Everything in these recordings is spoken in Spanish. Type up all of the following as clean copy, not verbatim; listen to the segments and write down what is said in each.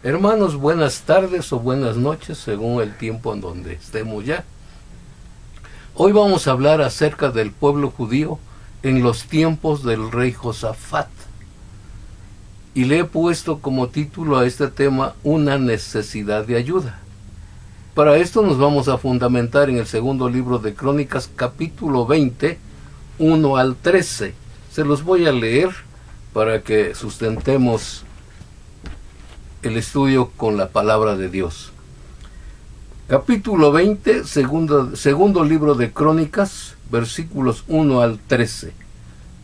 Hermanos, buenas tardes o buenas noches, según el tiempo en donde estemos ya. Hoy vamos a hablar acerca del pueblo judío en los tiempos del rey Josafat. Y le he puesto como título a este tema, una necesidad de ayuda. Para esto nos vamos a fundamentar en el segundo libro de Crónicas, capítulo 20, 1 al 13. Se los voy a leer para que sustentemos el estudio con la palabra de Dios. Capítulo 20, segundo libro de Crónicas, versículos 1 al 13.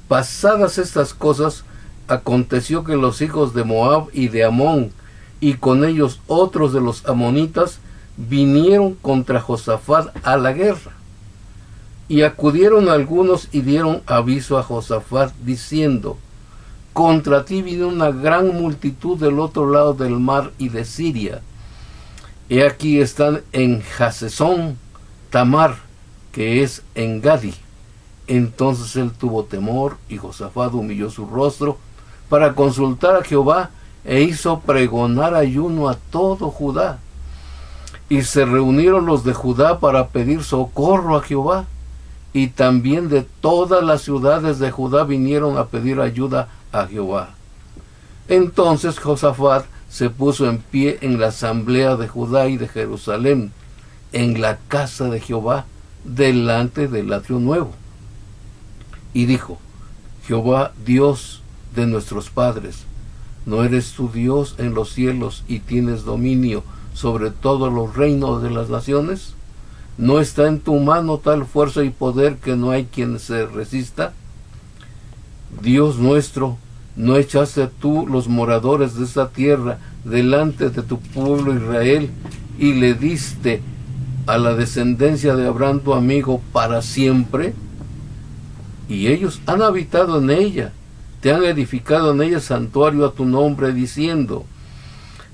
Pasadas estas cosas, aconteció que los hijos de Moab y de Amón, y con ellos otros de los amonitas, vinieron contra Josafat a la guerra. Y acudieron algunos y dieron aviso a Josafat, diciendo: contra ti viene una gran multitud del otro lado del mar y de Siria. He aquí están en Hasezón Tamar, que es en Gadi. Entonces él tuvo temor, y Josafat humilló su rostro para consultar a Jehová, e hizo pregonar ayuno a todo Judá. Y se reunieron los de Judá para pedir socorro a Jehová, y también de todas las ciudades de Judá vinieron a pedir ayuda a Jehová. Entonces Josafat se puso en pie en la asamblea de Judá y de Jerusalén, en la casa de Jehová, delante del atrio nuevo, y dijo: Jehová, Dios de nuestros padres, ¿no eres tu Dios en los cielos y tienes dominio sobre todos los reinos de las naciones? ¿No está en tu mano tal fuerza y poder que no hay quien se resista? Dios nuestro, ¿no echaste tú los moradores de esta tierra delante de tu pueblo Israel, y le diste a la descendencia de Abraham tu amigo para siempre? Y ellos han habitado en ella, te han edificado en ella santuario a tu nombre, diciendo: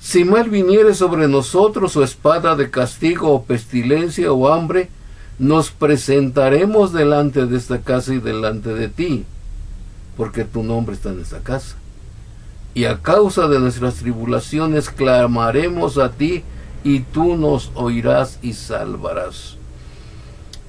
si mal viniere sobre nosotros, o espada de castigo, o pestilencia, o hambre, nos presentaremos delante de esta casa y delante de ti, porque tu nombre está en esta casa. Y a causa de nuestras tribulaciones clamaremos a ti, y tú nos oirás y salvarás.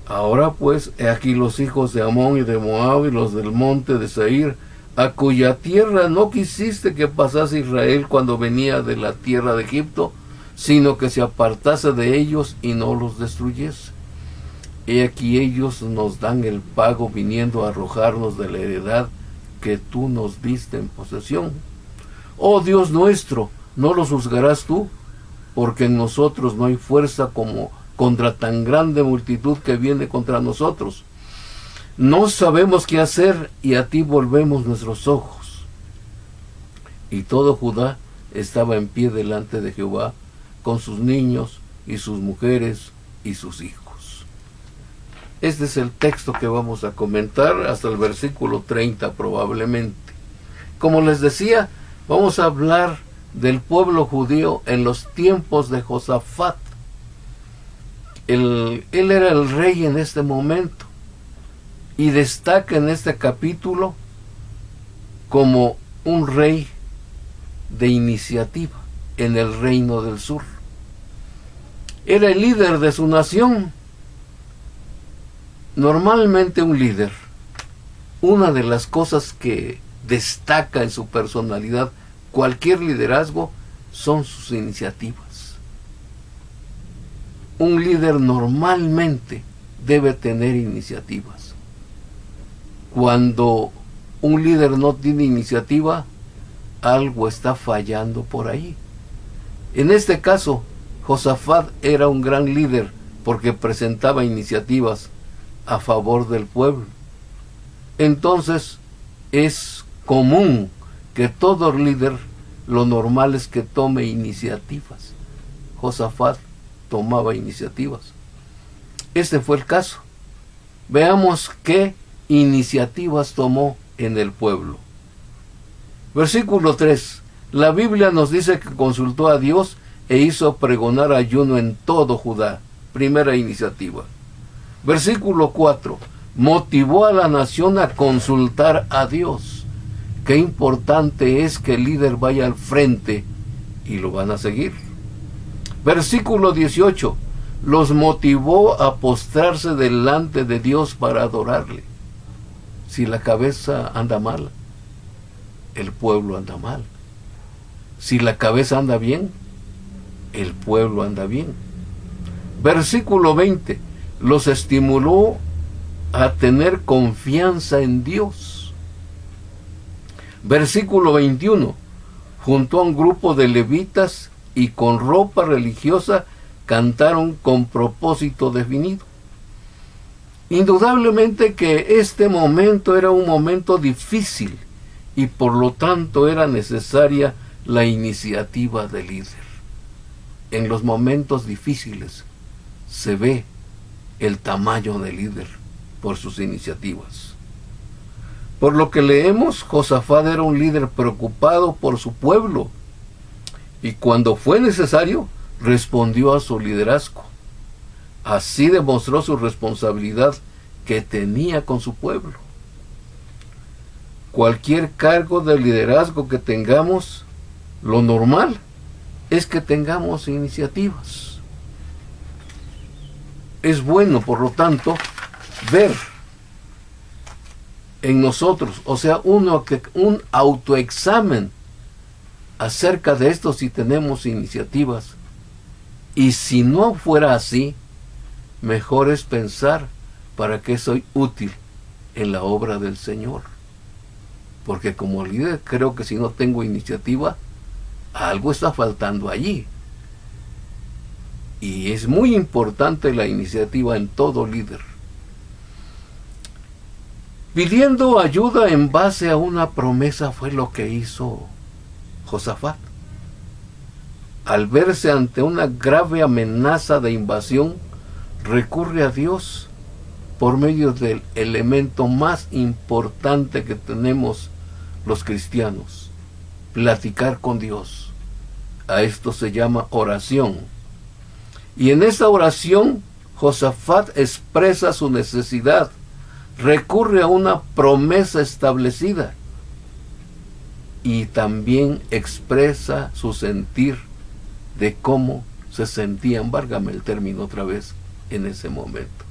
Ahora pues, he aquí los hijos de Amón y de Moab y los del monte de Seir, a cuya tierra no quisiste que pasase Israel cuando venía de la tierra de Egipto, sino que se apartase de ellos y no los destruyese. He aquí ellos nos dan el pago, viniendo a arrojarnos de la heredad que tú nos diste en posesión. Oh Dios nuestro, ¿no los juzgarás tú? Porque en nosotros no hay fuerza como contra tan grande multitud que viene contra nosotros. No sabemos qué hacer, y a ti volvemos nuestros ojos. Y todo Judá estaba en pie delante de Jehová, con sus niños y sus mujeres y sus hijos. Este es el texto que vamos a comentar hasta el versículo 30 probablemente. Como les decía, vamos a hablar del pueblo judío en los tiempos de Josafat. Él era el rey en este momento, y destaca en este capítulo como un rey de iniciativa en el reino del sur. Era el líder de su nación. Normalmente un líder, una de las cosas que destaca en su personalidad cualquier liderazgo son sus iniciativas. Un líder normalmente debe tener iniciativas. Cuando un líder no tiene iniciativa, algo está fallando por ahí. En este caso, Josafat era un gran líder porque presentaba iniciativas a favor del pueblo. Entonces, es común que todo líder, lo normal es que tome iniciativas. Josafat tomaba iniciativas. Este fue el caso. Veamos qué iniciativas tomó en el pueblo. Versículo 3. La Biblia nos dice que consultó a Dios e hizo pregonar ayuno en todo Judá. Primera iniciativa. Versículo 4. Motivó a la nación a consultar a Dios. Qué importante es que el líder vaya al frente y lo van a seguir. Versículo 18, los motivó a postrarse delante de Dios para adorarle. Si la cabeza anda mal, el pueblo anda mal. Si la cabeza anda bien, el pueblo anda bien. Versículo 20, los estimuló a tener confianza en Dios. Versículo 21, juntó a un grupo de levitas y con ropa religiosa cantaron con propósito definido. Indudablemente que este momento era un momento difícil y por lo tanto era necesaria la iniciativa del líder. En los momentos difíciles se ve el tamaño del líder por sus iniciativas. Por lo que leemos, Josafat era un líder preocupado por su pueblo y cuando fue necesario respondió a su liderazgo. Así demostró su responsabilidad que tenía con su pueblo. Cualquier cargo de liderazgo que tengamos, lo normal es que tengamos iniciativas. Es bueno, por lo tanto, ver en nosotros, o sea, un autoexamen acerca de esto si tenemos iniciativas. Y si no fuera así, mejor es pensar para qué soy útil en la obra del Señor. Porque como líder creo que si no tengo iniciativa, algo está faltando allí. Y es muy importante la iniciativa en todo líder. Pidiendo ayuda en base a una promesa fue lo que hizo Josafat. Al verse ante una grave amenaza de invasión, recurre a Dios por medio del elemento más importante que tenemos los cristianos, platicar con Dios. A esto se llama oración. Y en esa oración, Josafat expresa su necesidad, recurre a una promesa establecida y también expresa su sentir de cómo se sentían, válgame el término otra vez, en ese momento.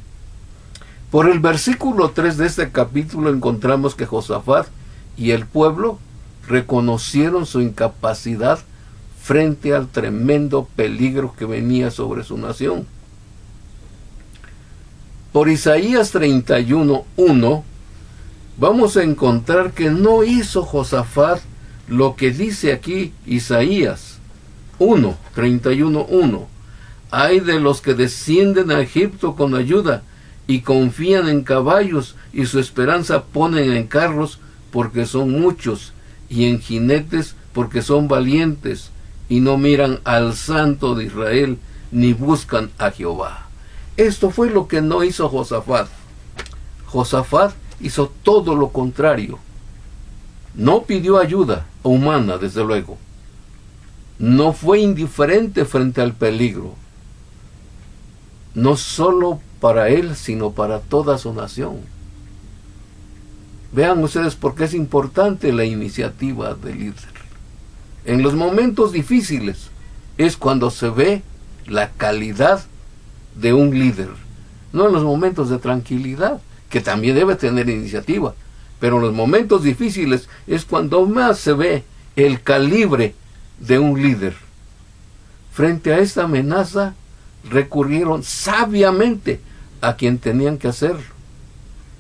Por el versículo 3 de este capítulo encontramos que Josafat y el pueblo reconocieron su incapacidad frente al tremendo peligro que venía sobre su nación. Por Isaías 31:1 vamos a encontrar que no hizo Josafat lo que dice aquí Isaías 31:1. Ay de los que descienden a Egipto con ayuda y confían en caballos y su esperanza ponen en carros porque son muchos y en jinetes porque son valientes y no miran al Santo de Israel ni buscan a Jehová. Esto fue lo que no hizo Josafat. Josafat hizo todo lo contrario. No pidió ayuda humana, desde luego. No fue indiferente frente al peligro. No solo para él, sino para toda su nación. Vean ustedes por qué es importante la iniciativa del líder. En los momentos difíciles es cuando se ve la calidad de un líder. No en los momentos de tranquilidad, que también debe tener iniciativa, pero en los momentos difíciles es cuando más se ve el calibre de un líder. Frente a esta amenaza, recurrieron sabiamente a quien tenían que hacerlo.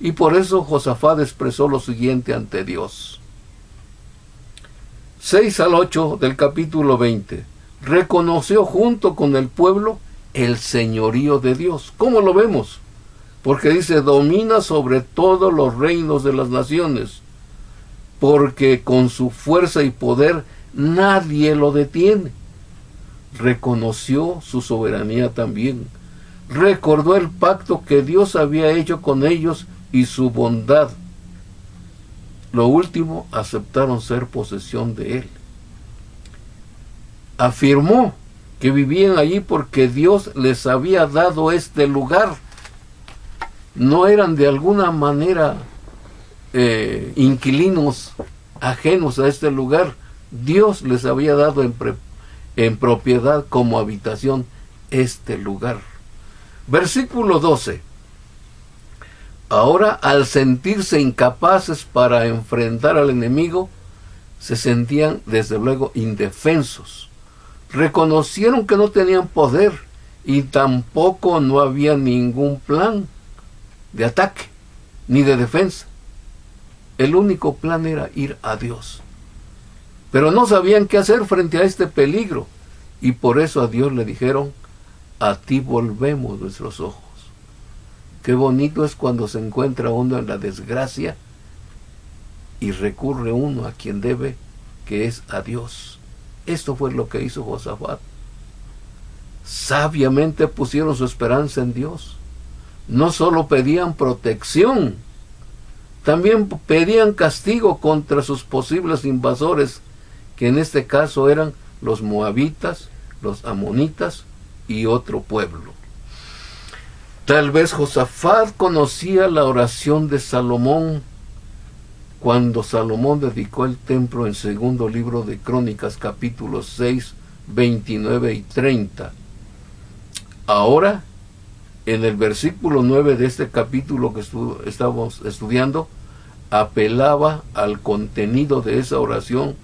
Y por eso Josafat expresó lo siguiente ante Dios. 6 al 8 del capítulo 20. Reconoció junto con el pueblo el señorío de Dios. ¿Cómo lo vemos? Porque dice, domina sobre todos los reinos de las naciones, porque con su fuerza y poder nadie lo detiene. Reconoció su soberanía también. Recordó el pacto que Dios había hecho con ellos y su bondad. Lo último, aceptaron ser posesión de él. Afirmó que vivían allí porque Dios les había dado este lugar. No eran de alguna manera inquilinos ajenos a este lugar. Dios les había dado en propiedad como habitación este lugar. Versículo 12. Ahora, al sentirse incapaces para enfrentar al enemigo, se sentían desde luego indefensos. Reconocieron que no tenían poder y tampoco no había ningún plan de ataque ni de defensa. El único plan era ir a Dios. Pero no sabían qué hacer frente a este peligro, y por eso a Dios le dijeron: a ti volvemos nuestros ojos. Qué bonito es cuando se encuentra uno en la desgracia y recurre uno a quien debe, que es a Dios. Esto fue lo que hizo Josafat. Sabiamente pusieron su esperanza en Dios. No solo pedían protección, también pedían castigo contra sus posibles invasores, que en este caso eran los moabitas, los amonitas y otro pueblo. Tal vez Josafat conocía la oración de Salomón cuando Salomón dedicó el templo en segundo libro de Crónicas, capítulos 6, 29 y 30. Ahora, en el versículo 9 de este capítulo que estamos estudiando, apelaba al contenido de esa oración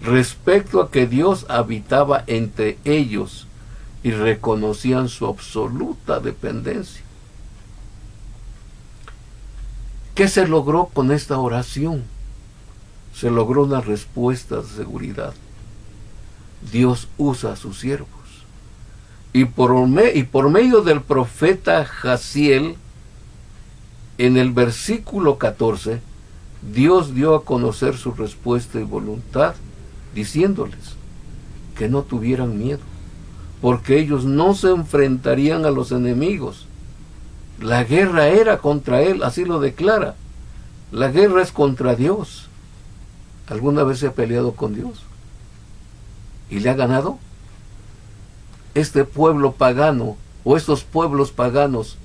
respecto a que Dios habitaba entre ellos y reconocían su absoluta dependencia. ¿Qué se logró con esta oración? Se logró una respuesta de seguridad. Dios usa a sus siervos. Y por medio del profeta Jaziel, en el versículo 14, Dios dio a conocer su respuesta y voluntad, diciéndoles que no tuvieran miedo, porque ellos no se enfrentarían a los enemigos. La guerra era contra él, así lo declara. La guerra es contra Dios. ¿Alguna vez se ha peleado con Dios? ¿Y le ha ganado? Este pueblo pagano, o estos pueblos paganos,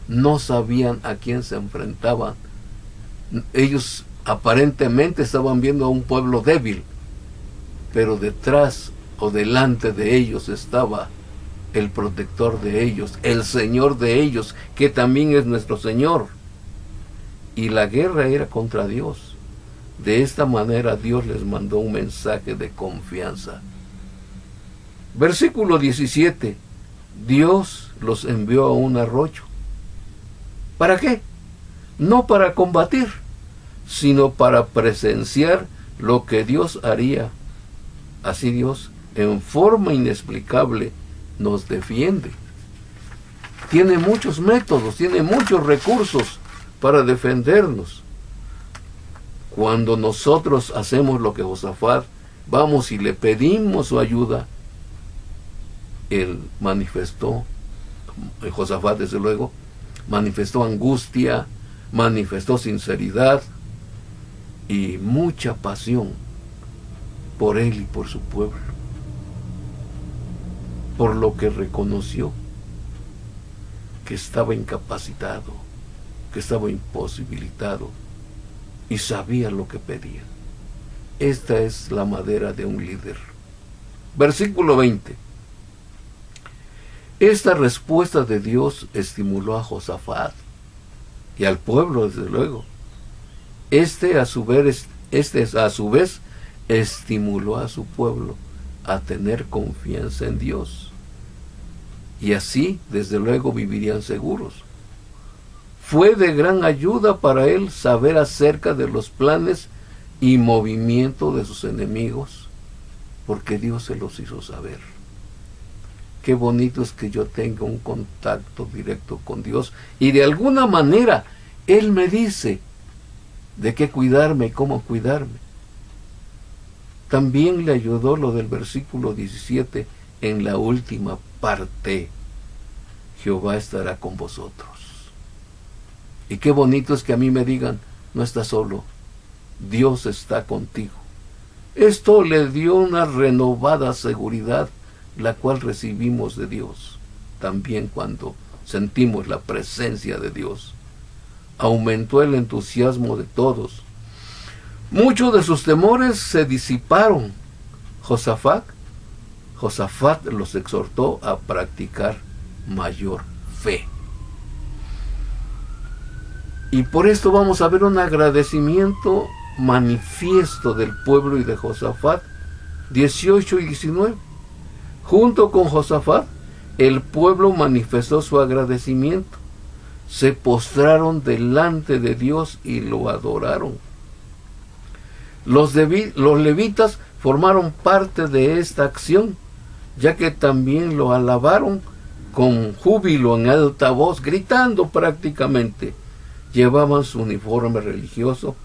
no sabían a quién se enfrentaban. Ellos aparentemente estaban viendo a un pueblo débil, pero detrás o delante de ellos estaba el protector de ellos, el Señor de ellos, que también es nuestro Señor. Y la guerra era contra Dios. De esta manera Dios les mandó un mensaje de confianza. Versículo 17. Dios los envió a un arroyo. ¿Para qué? No para combatir, sino para presenciar lo que Dios haría. Así Dios, en forma inexplicable, nos defiende. Tiene muchos métodos, tiene muchos recursos para defendernos. Cuando nosotros hacemos lo que Josafat, vamos y le pedimos su ayuda, él manifestó, Josafat desde luego, manifestó angustia, manifestó sinceridad y mucha pasión por él y por su pueblo, por lo que reconoció que estaba incapacitado, que estaba imposibilitado y sabía lo que pedía. Esta es la madera de un líder. Versículo 20. Esta respuesta de Dios estimuló a Josafat y al pueblo, desde luego. Este a su vez estimuló a su pueblo a tener confianza en Dios. Y así, desde luego, vivirían seguros. Fue de gran ayuda para él saber acerca de los planes y movimiento de sus enemigos, porque Dios se los hizo saber. Qué bonito es que yo tenga un contacto directo con Dios y de alguna manera Él me dice de qué cuidarme y cómo cuidarme. También le ayudó lo del versículo 17 en la última parte. Jehová estará con vosotros. Y qué bonito es que a mí me digan, no estás solo, Dios está contigo. Esto le dio una renovada seguridad, la cual recibimos de Dios, también cuando sentimos la presencia de Dios. Aumentó el entusiasmo de todos. Muchos de sus temores se disiparon. Josafat los exhortó a practicar mayor fe. Y por esto vamos a ver un agradecimiento manifiesto del pueblo y de Josafat, 18 y 19. Junto con Josafat, el pueblo manifestó su agradecimiento. Se postraron delante de Dios y lo adoraron. Los levitas formaron parte de esta acción, ya que también lo alabaron con júbilo en alta voz, gritando prácticamente. Llevaban su uniforme religioso,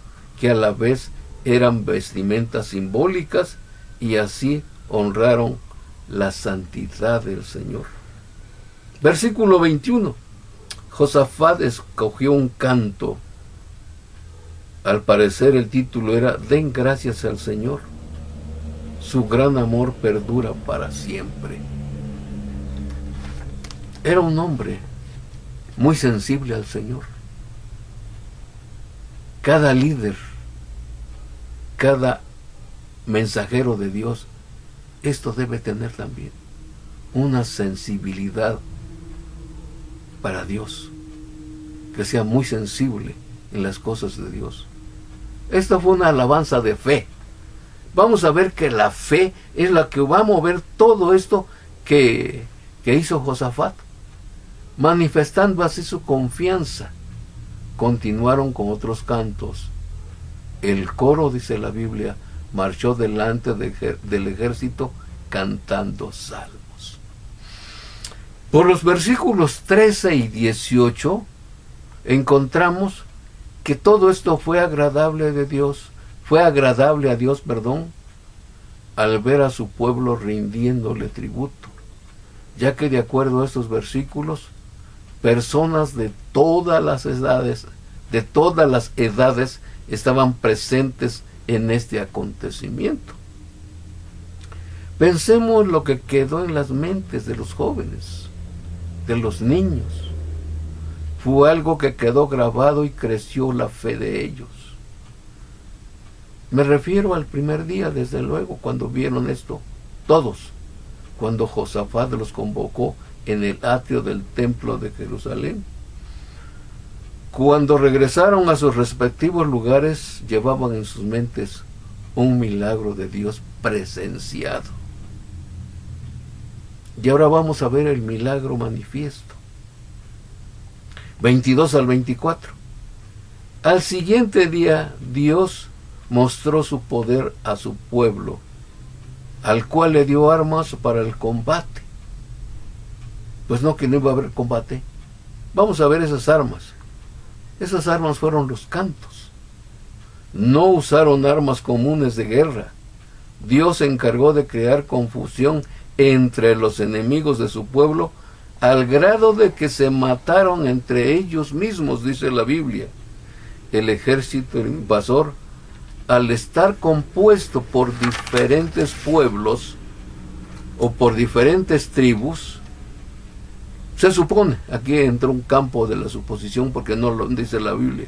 que a la vez eran vestimentas simbólicas, y así honraron la santidad del Señor. Versículo 21. Josafat escogió un canto. Al parecer el título era Den gracias al Señor. Su gran amor perdura para siempre. Era un hombre muy sensible al Señor. Cada líder, cada mensajero de Dios, esto debe tener también una sensibilidad para Dios, que sea muy sensible en las cosas de Dios. Esta fue una alabanza de fe. Vamos a ver que la fe es la que va a mover todo esto que hizo Josafat, manifestando así su confianza. Continuaron con otros cantos. El coro, dice la Biblia, marchó delante del ejército cantando salmos. Por los versículos 13 y 18 encontramos que todo esto fue agradable a Dios, al ver a su pueblo rindiéndole tributo, ya que de acuerdo a estos versículos, personas de todas las edades estaban presentes en este acontecimiento. Pensemos lo que quedó en las mentes de los jóvenes, de los niños. Fue algo que quedó grabado y creció la fe de ellos. Me refiero al primer día, desde luego, cuando vieron esto, todos, cuando Josafat los convocó en el atrio del templo de Jerusalén. Cuando regresaron a sus respectivos lugares, llevaban en sus mentes un milagro de Dios presenciado. Y ahora vamos a ver el milagro manifiesto. 22 al 24. Al siguiente día, Dios mostró su poder a su pueblo, al cual le dio armas para el combate. Pues no, que no iba a haber combate. Vamos a ver esas armas. Esas armas fueron los cantos. No usaron armas comunes de guerra. Dios se encargó de crear confusión entre los enemigos de su pueblo, al grado de que se mataron entre ellos mismos, dice la Biblia. El ejército invasor, al estar compuesto por diferentes pueblos o por diferentes tribus, se supone, aquí entró un campo de la suposición porque no lo dice la Biblia,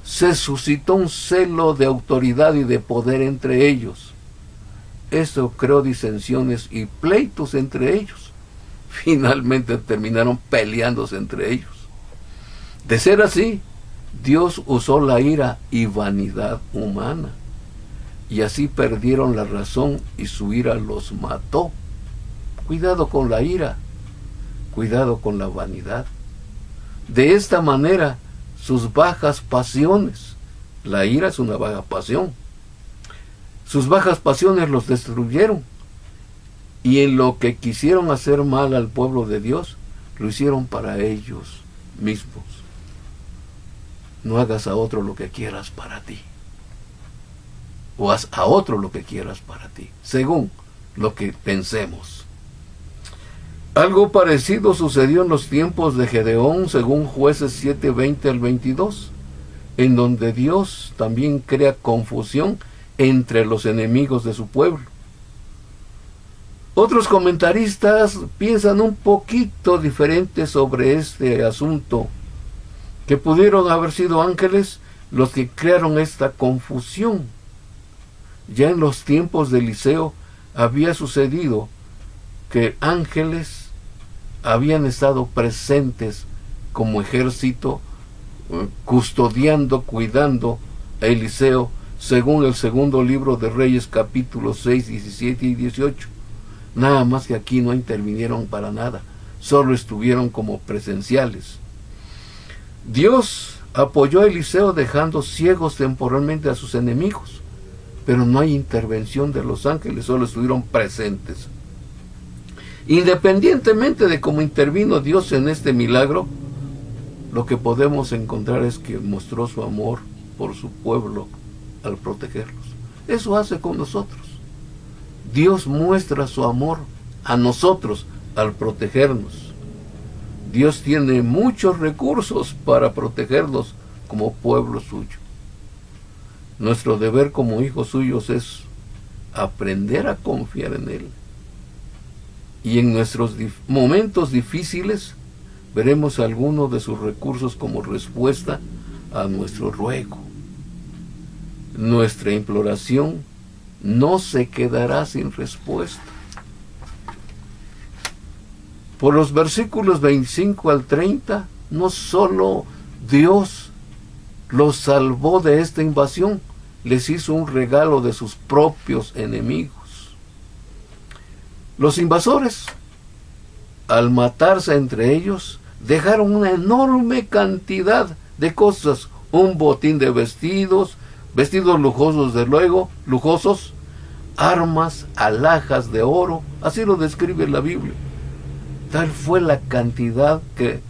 se suscitó un celo de autoridad y de poder entre ellos. Esto creó disensiones y pleitos entre ellos. Finalmente terminaron peleándose entre ellos. De ser así, Dios usó la ira y vanidad humana, y así perdieron la razón y su ira los mató. Cuidado con la ira, cuidado con la vanidad. De esta manera, sus bajas pasiones, la ira es una baja pasión, sus bajas pasiones los destruyeron, y en lo que quisieron hacer mal al pueblo de Dios, lo hicieron para ellos mismos. No hagas a otro lo que quieras para ti, o haz a otro lo que quieras para ti, según lo que pensemos. Algo parecido sucedió en los tiempos de Gedeón, según Jueces 7, 20 al 22, en donde Dios también crea confusión entre los enemigos de su pueblo. Otros comentaristas piensan un poquito diferente sobre este asunto, que pudieron haber sido ángeles los que crearon esta confusión. Ya en los tiempos de Eliseo había sucedido que ángeles habían estado presentes como ejército, custodiando, cuidando a Eliseo, según el segundo libro de Reyes, capítulos 6, 17 y 18. Nada más que aquí no intervinieron para nada, solo estuvieron como presenciales. Dios apoyó a Eliseo dejando ciegos temporalmente a sus enemigos, pero no hay intervención de los ángeles, solo estuvieron presentes. Independientemente de cómo intervino Dios en este milagro, lo que podemos encontrar es que mostró su amor por su pueblo al protegerlos. Eso hace con nosotros. Dios muestra su amor a nosotros al protegernos. Dios tiene muchos recursos para protegernos como pueblo suyo. Nuestro deber como hijos suyos es aprender a confiar en Él. Y en nuestros momentos difíciles veremos algunos de sus recursos como respuesta a nuestro ruego. Nuestra imploración no se quedará sin respuesta. Por los versículos 25 al 30, no solo Dios los salvó de esta invasión, les hizo un regalo de sus propios enemigos. Los invasores, al matarse entre ellos, dejaron una enorme cantidad de cosas, un botín de vestidos lujosos lujosos, armas, alhajas de oro, así lo describe la Biblia. Tal fue la cantidad que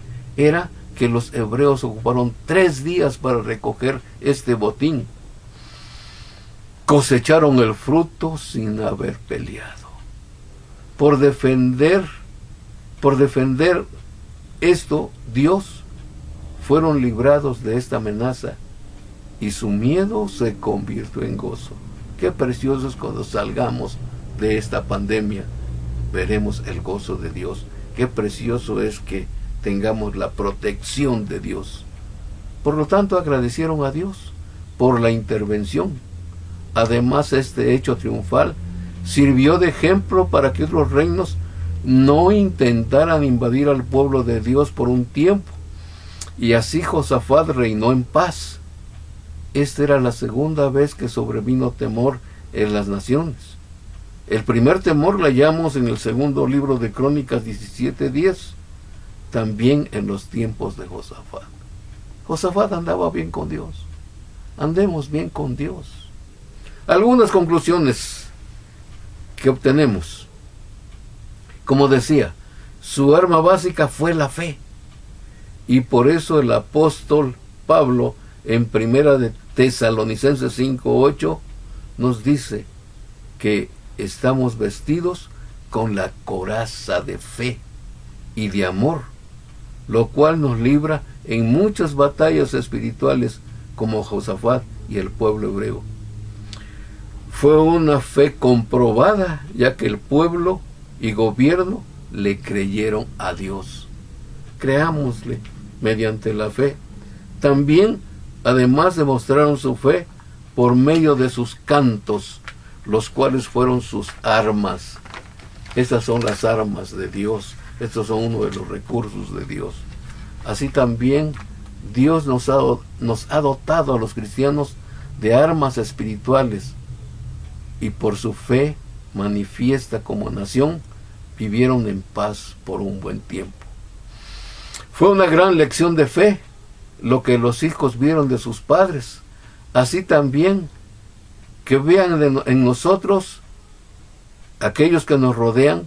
los hebreos ocuparon 3 días para recoger este botín. Cosecharon el fruto sin haber peleado. Por defender esto, Dios fueron librados de esta amenaza y su miedo se convirtió en gozo. Qué precioso es cuando salgamos de esta pandemia, veremos el gozo de Dios. Qué precioso es que tengamos la protección de Dios. Por lo tanto, agradecieron a Dios por la intervención. Además, este hecho triunfal sirvió de ejemplo para que otros reinos no intentaran invadir al pueblo de Dios por un tiempo. Y así Josafat reinó en paz. Esta era la segunda vez que sobrevino temor en las naciones. El primer temor la hallamos en el segundo libro de Crónicas 17:10, también en los tiempos de Josafat. Josafat andaba bien con Dios. Andemos bien con Dios. Algunas conclusiones que obtenemos. Como decía, su arma básica fue la fe. Y por eso el apóstol Pablo, en primera de Tesalonicenses 5:8, nos dice que estamos vestidos con la coraza de fe y de amor, lo cual nos libra en muchas batallas espirituales como Josafat y el pueblo hebreo. Fue una fe comprobada, ya que el pueblo y gobierno le creyeron a Dios. Creámosle mediante la fe. También, además, demostraron su fe por medio de sus cantos, los cuales fueron sus armas. Estas son las armas de Dios. Estos son uno de los recursos de Dios. Así también Dios nos ha dotado a los cristianos de armas espirituales, y por su fe manifiesta como nación, vivieron en paz por un buen tiempo. Fue una gran lección de fe lo que los hijos vieron de sus padres. Así también que vean en nosotros, aquellos que nos rodean,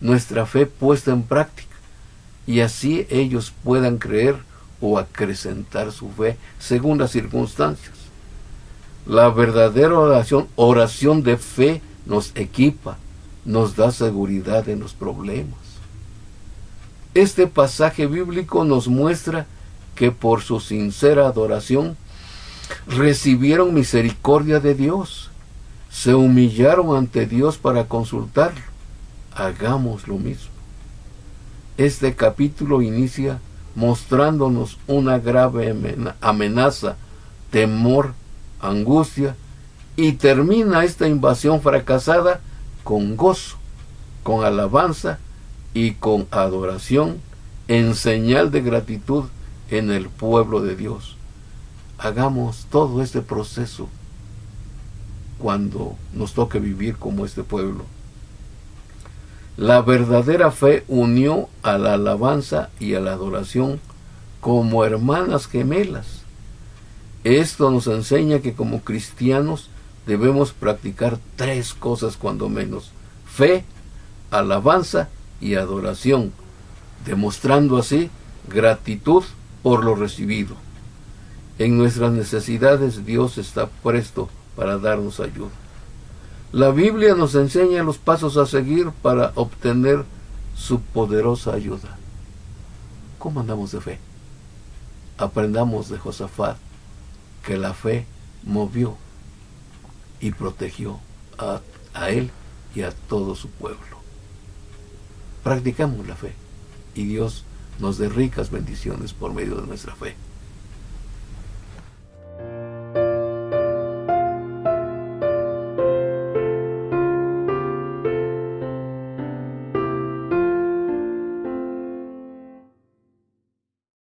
nuestra fe puesta en práctica, y así ellos puedan creer o acrecentar su fe según las circunstancias. La verdadera oración de fe nos equipa, nos da seguridad en los problemas. Este pasaje bíblico nos muestra que por su sincera adoración recibieron misericordia de Dios, se humillaron ante Dios para consultarlo. Hagamos lo mismo. Este capítulo inicia mostrándonos una grave amenaza, temor, angustia, y termina esta invasión fracasada con gozo. con alabanza y con adoración, en señal de gratitud en el pueblo de Dios. Hagamos todo este proceso cuando nos toque vivir como este pueblo. La verdadera fe unió a la alabanza y a la adoración como hermanas gemelas. Esto nos enseña que como cristianos debemos practicar 3 cosas cuando menos: fe, alabanza y adoración, demostrando así gratitud por lo recibido. En nuestras necesidades Dios está presto para darnos ayuda. La Biblia nos enseña los pasos a seguir para obtener su poderosa ayuda. ¿Cómo andamos de fe? Aprendamos de Josafat que la fe movió y protegió a él y a todo su pueblo. Practicamos la fe y Dios nos dé ricas bendiciones por medio de nuestra fe.